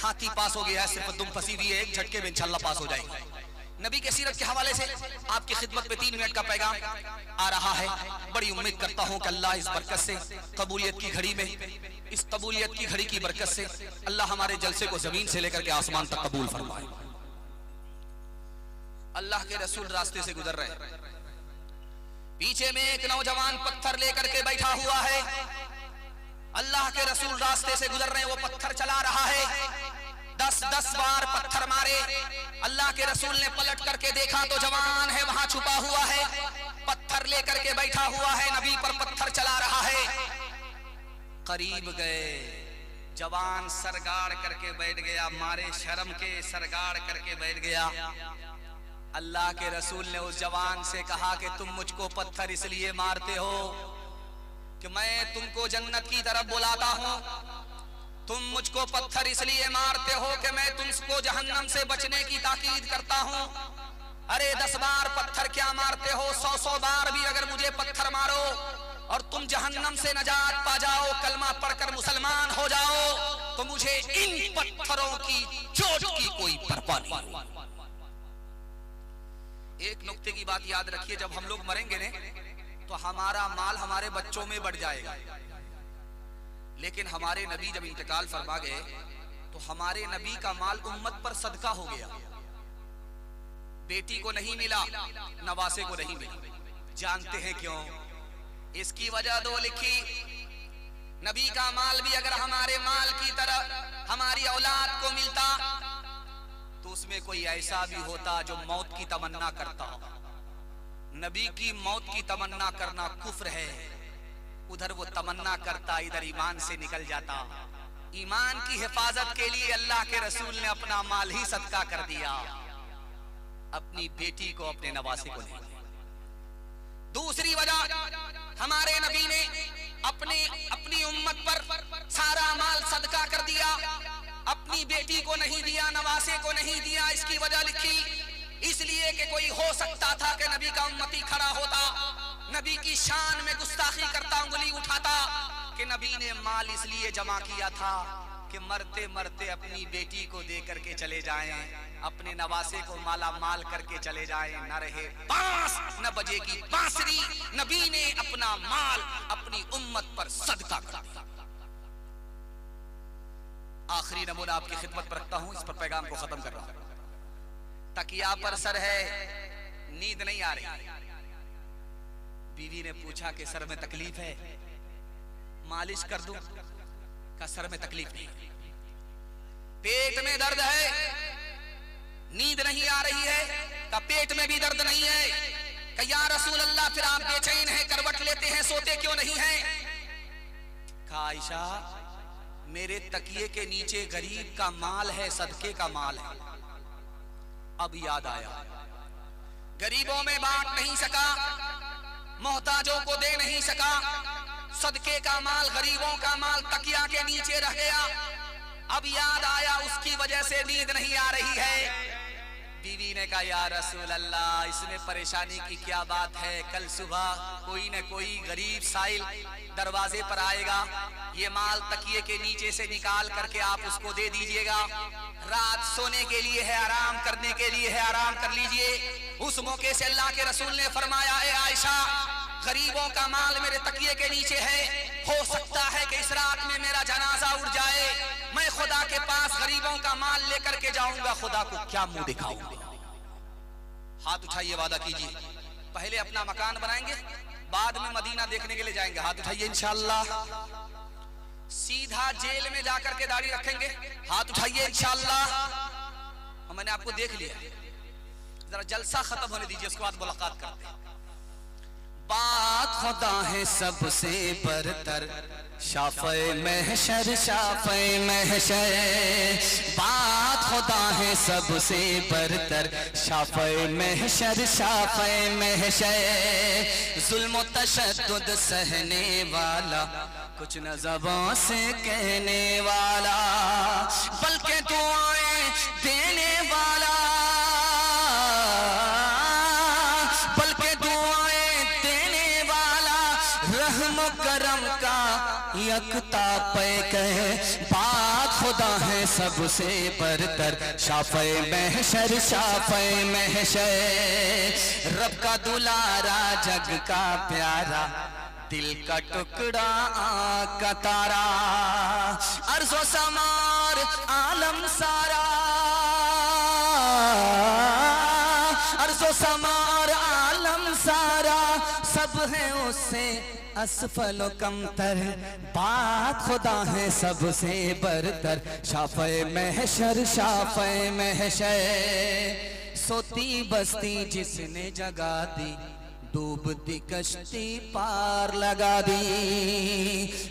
हाथी पास हो गया है, सिर्फ दुम फंसी हुई है, एक झटके में इंशाअल्लाह पास हो जाएगा। नबी के सीरत के हवाले से आपकी खिदमत में 3 मिनट का पैगाम आ रहा है। बड़ी उम्मीद करता हूं कि अल्लाह इस बरकत से, कबूलियत की घड़ी में, इस कबूलियत की घड़ी की बरकत से अल्लाह हमारे जलसे को जमीन से लेकर के आसमान तक कबूल फरमाए। अल्लाह के रसूल रास्ते से गुजर रहे, पीछे में एक नौजवान पत्थर लेकर के बैठा हुआ है। अल्लाह के रसूल रास्ते से गुजर रहे हैं, वो पत्थर चला रहा है। 10-10 बार पत्थर मारे। अल्लाह के रसूल ने पलट करके देखा तो जवान है वहां छुपा हुआ है, पत्थर लेकर के बैठा हुआ है, नबी पर पत्थर चला रहा है। करीब गए, जवान सरगाड़ करके बैठ गया, मारे शर्म के सरगाड़ करके बैठ गया। अल्लाह के रसूल ने उस जवान से कहा कि तुम मुझको पत्थर इसलिए मारते हो कि मैं तुमको जन्नत की तरफ बुलाता हूं, तुम मुझको पत्थर इसलिए मारते हो कि मैं तुमको जहन्नम से बचने की ताकीद करता हूं। अरे 10 बार पत्थर क्या मारते हो, 100 बार भी अगर मुझे पत्थर मारो और तुम जहन्नम से नजात पा जाओ, कलमा पढ़कर मुसलमान हो जाओ, तो मुझे इन पत्थरों की चोट की कोई परवाह नहीं। एक नुक्ते की बात याद रखिए, जब हम लोग मरेंगे ने तो हमारा माल हमारे बच्चों में बढ़ जाएगा, लेकिन हमारे नबी जब इंतकाल फरमा गए तो हमारे नबी का माल उम्मत पर सदका हो गया। बेटी को नहीं मिला, नवासे को नहीं मिला। जानते हैं क्यों? इसकी वजह दो लिखी। नबी का माल भी अगर हमारे माल की तरह हमारी औलाद को मिलता तो उसमें कोई ऐसा भी होता जो मौत की तमन्ना करता। नबी की मौत की तमन्ना करना कुफ्र है, उधर वो तमन्ना करता, इधर ईमान से निकल जाता। ईमान की हिफाजत के लिए अल्लाह के रसूल ने अपना माल ही सदका कर दिया, अपनी बेटी को, अपने नवासे को नहीं। दूसरी वजह, हमारे नबी ने अपनी उम्मत पर सारा माल सदका कर दिया, अपनी बेटी को नहीं दिया, नवासे को नहीं दिया। इसकी वजह लिखी, इसलिए कि कोई हो सकता था कि नबी का उम्मती खड़ा होता, नबी की शान में गुस्ताखी करता, उंगली उठाता कि नबी ने माल इसलिए जमा किया था कि मरते मरते अपनी बेटी को दे करके चले जाएं, अपने नवासे को माला माल करके चले जाएं, न रहे बांस न बजेगी बांसुरी। नबी ने अपना माल अपनी उम्मत पर सदका कर दिया। आखिरी नमूना आपकी खिदमत पर रखता हूं, इस पर पैगाम को खत्म कर रहा हूं। तकिया पर सर है, नींद नहीं आ रही। बीवी ने पूछा कि सर में तकलीफ है, मालिश कर दूं? का सर में तकलीफ नहीं। पेट में दर्द है, नींद नहीं आ रही है, का पेट में भी दर्द नहीं है। का या रसूल अल्लाह फिर आप बेचैन हैं, करवट लेते हैं, सोते क्यों नहीं हैं? का आयशा, मेरे तकिए के नीचे गरीब का माल है, सदके का माल है। अब याद आया, गरीबों में बांट नहीं सका, मोहताजों को दे नहीं सका, सदके का माल, गरीबों का माल तकिया के नीचे रह गया। अब याद आया, उसकी वजह से नींद नहीं आ रही है। बीवी ने कहा, या रसूल अल्लाह, इसमें परेशानी की क्या बात है? कल सुबह कोई न कोई गरीब साइल दरवाजे पर आएगा, ये माल तकिए के नीचे से निकाल करके आप उसको दे दीजिएगा। रात सोने के लिए है, आराम करने के लिए है, आराम कर लीजिए। उस मौके से अल्लाह के रसूल ने फरमाया, ए आयशा, गरीबों का माल मेरे तकिए के नीचे है, हो सकता है कि इस रात में मेरा जनाजा उड़ जाए, मैं खुदा के पास गरीबों का माल लेकर के जाऊंगा, खुदा को क्या मुंह दिखाऊंगा? हाथ उठाइए, वादा कीजिए, पहले अपना मकान बनाएंगे, बाद में मदीना देखने के लिए जाएंगे। हाथ उठाइए, इंशाअल्लाह। सीधा जेल में जाकर के दाढ़ी रखेंगे, हाथ उठाइए, इंशाअल्लाह। मैंने आपको देख लिया, जरा जलसा खत्म होने दीजिए, उसके बाद मुलाकात करते हैं। बात खुदा है सबसे बरतर, शाफ़े महशर, शाफ़े महशर। बात खुदा है सबसे बरतर, शाफ़े महशर, शाफ़े महशर। जुल्म तशद्दुद सहने वाला, कुछ न ज़बान से कहने वाला, बल्कि दुआएं देने वाला, बल्कि दुआएं देने वाला, रहम करम का यकता पे कहे। बात खुदा है सबसे बरतर, शाफ़े महशर शाफ़े महशर। रब का दुलारा जग का प्यारा, दिल का टुकड़ा आँख का तारा। अर्ज़ो समार आलम सारा, अर्ज़ो समार आलम सारा, सब है उससे असफल कमतर। बात खुदा है सबसे बरतर, शाफ़े महशर शाफ़े महशर। सोती बस्ती जिसने जगा दी, डूबती कश्ती पार लगा दी।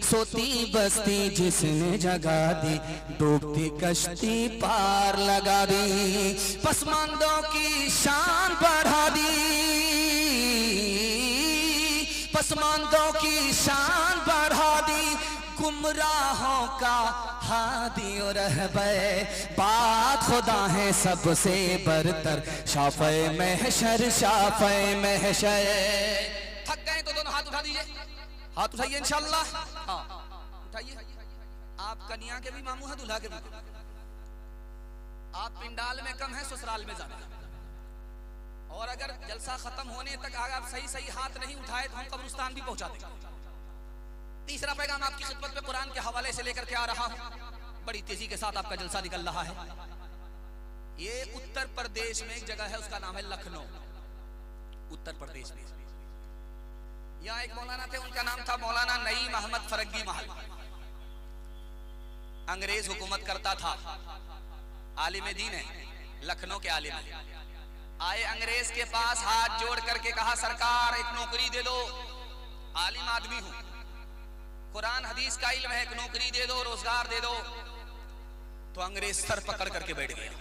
सोती बस्ती जिसने जगा दी, डूबती कश्ती पार लगा दी। पसमानदों की शान बढ़ा दी, पसमानदों की शान बढ़ा दी। गुमराहों का हादी और रहबर, बात खुदा है सबसे बरतर, शाफ़े महशर शाफ़े महशर। थक गए तो दोनों हाथ उठा दीजिए, हाथ उठाइए इंशाअल्लाह। हाँ उठाइए। आप कन्या के भी मामू हैं, दूल्हा के भी। आप पिंडाल में कम हैं, ससुराल में ज्यादा। और अगर जलसा खत्म होने तक अगर आप सही सही हाथ नहीं उठाए तो हम कब्रिस्तान भी पहुंचा देंगे। तीसरा पैगाम आपकी खिदमत में कुरान के हवाले से लेकर के आ रहा हूं। बड़ी तेजी के साथ आपका जलसा निकल रहा है। ये उत्तर प्रदेश में एक जगह है, उसका नाम है लखनऊ, उत्तर प्रदेश में। यहाँ एक मौलाना थे, उनका नाम था मौलाना नईम अहमद फरंगी महल। अंग्रेज हुकूमत करता था, आलिम दीन है, लखनऊ के आलिम है। आए अंग्रेज के पास, हाथ जोड़ करके कहा सरकार एक नौकरी दे दो, आलिम आदमी हूं, कुरान हदीस का इल्म है, एक नौकरी दे दो, रोजगार दे दो। तो अंग्रेज सर पकड़ करके बैठ गया।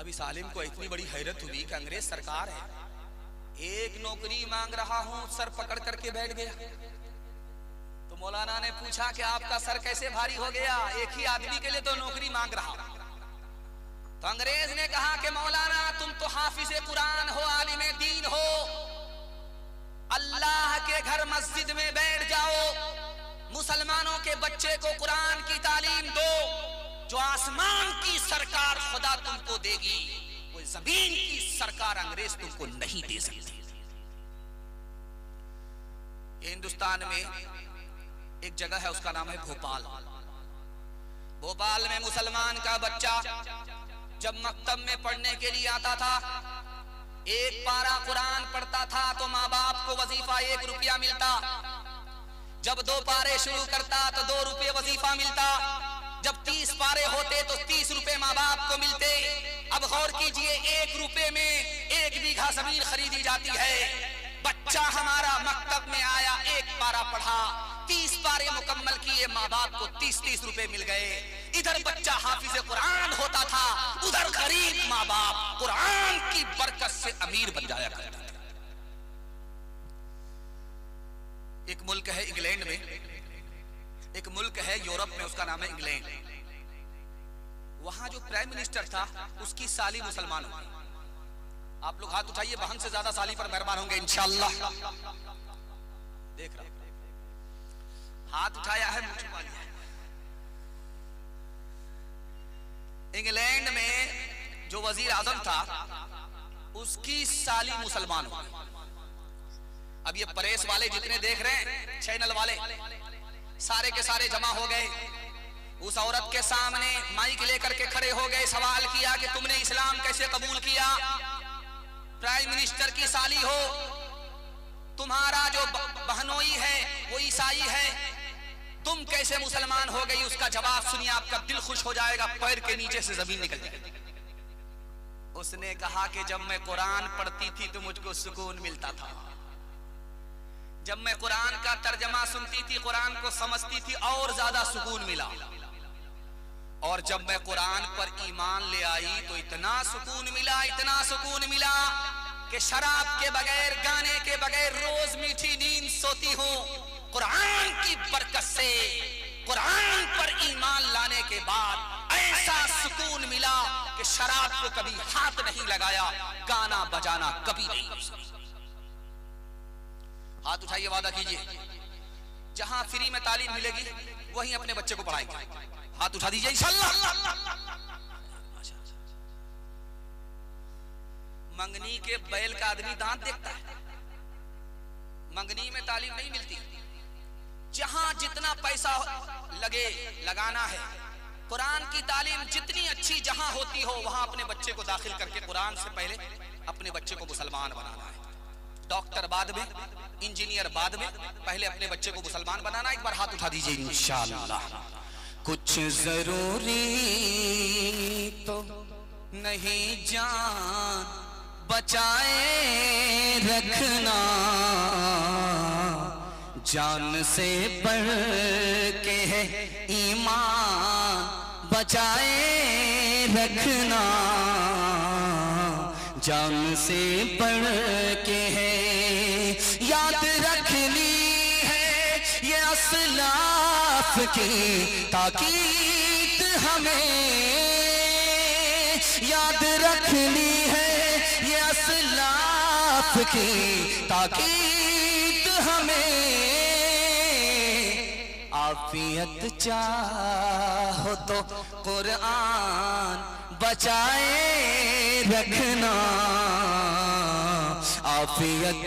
अब इस आलिम को इतनी बड़ी हैरत हुई कि अंग्रेज सरकार है, एक नौकरी मांग रहा हूं, सर पकड़ करके बैठ गया। तो मौलाना ने पूछा कि आपका सर कैसे भारी हो गया, एक ही आदमी के लिए तो नौकरी मांग रहा। तो अंग्रेज ने कहा कि मौलाना तुम तो हाफिज़े कुरान हो, आलिम दीन हो, अल्लाह के घर मस्जिद में बैठ जाओ, मुसलमानों के बच्चे को कुरान की तालीम दो। जो आसमान की सरकार खुदा तुमको देगी, वो जमीन की सरकार अंग्रेज तुमको नहीं दे सकती। हिंदुस्तान में एक जगह है, उसका नाम है भोपाल। भोपाल में मुसलमान का बच्चा जब मकतब में पढ़ने के लिए आता था, एक पारा कुरान पढ़ता था तो माँ बाप को वजीफा 1 रुपया मिलता। जब 2 पारे शुरू करता तो 2 रुपये वजीफा मिलता। जब 30 पारे होते तो 30 रुपए माँ बाप को मिलते। अब गौर कीजिए, 1 रुपए में 1 बीघा जमीन खरीदी जाती है। बच्चा हमारा मकतब में आया, 1 पारा पढ़ा, 30 पारे मुकम्मल किए, माँ बाप को 30-30 रुपए मिल गए। इधर बच्चा हाफिज़े कुरान होता था, उधर गरीब माँ बाप कुरान की बरकत से अमीर बन जाया करता था। एक मुल्क है इंग्लैंड में, एक मुल्क है यूरोप में, उसका नाम है इंग्लैंड। वहां जो प्राइम मिनिस्टर था, उसकी साली मुसलमान हो। आप लोग हाथ उठाइए, बहन से ज्यादा साली पर मेहरबान होंगे इंशाअल्लाह। देख रहा हाथ उठाया है, मुंह छुपा लिया। इंग्लैंड में जो वजीर आजम था, उसकी साली मुसलमान हो। अब ये प्रेस वाले जितने देख रहे हैं, चैनल वाले, सारे के सारे जमा हो गए। उस औरत के सामने माइक लेकर के खड़े हो गए, सवाल किया कि तुमने इस्लाम कैसे कबूल किया? प्राइम मिनिस्टर की साली हो, तुम्हारा जो बहनोई है वो ईसाई है, तुम कैसे मुसलमान हो गई? उसका जवाब सुनिए, आपका दिल खुश हो जाएगा, पैर के नीचे से जमीन निकल जाएगी। उसने कहा कि जब मैं कुरान पढ़ती थी तो मुझको सुकून मिलता था। जब मैं कुरान का तर्जमा सुनती थी, कुरान को समझती थी, और ज्यादा सुकून मिला। और जब मैं कुरान पर ईमान ले आई तो इतना सुकून मिला, इतना सुकून मिला कि शराब के बगैर, गाने के बगैर रोज मीठी नींद सोती हूँ। कुरान की बरकत से, कुरान पर ईमान लाने के बाद ऐसा सुकून मिला कि शराब को कभी हाथ नहीं लगाया, गाना बजाना कभी नहीं। हाथ उठाइए, वादा कीजिए, जहां फ्री में तालीम मिलेगी वहीं अपने बच्चे को पढ़ाएंगे। हाथ उठा दीजिए इंशाअल्लाह। मंगनी के बैल का आदमी दांत देखता है, मंगनी में तालीम नहीं मिलती। जहां जितना पैसा लगे लगाना है, कुरान की तालीम जितनी अच्छी जहां होती हो वहां अपने बच्चे को दाखिल करके कुरान से पहले अपने बच्चे को मुसलमान बनाना है। डॉक्टर बाद में, इंजीनियर बाद में, पहले अपने बच्चे को मुसलमान बनाना। एक बार हाथ उठा दीजिए इंशाअल्लाह। कुछ जरूरी तो नहीं जान बचाए रखना, जान से बढ़ के है ईमान बचाए रखना, जान से बढ़ के है। याद रखनी है ये असलाफ की ताकीद हमें, याद रखनी है ये असलाफ की ताकीद हमें। आफियत चाहो तो कुरान बचाए रखना, आफियत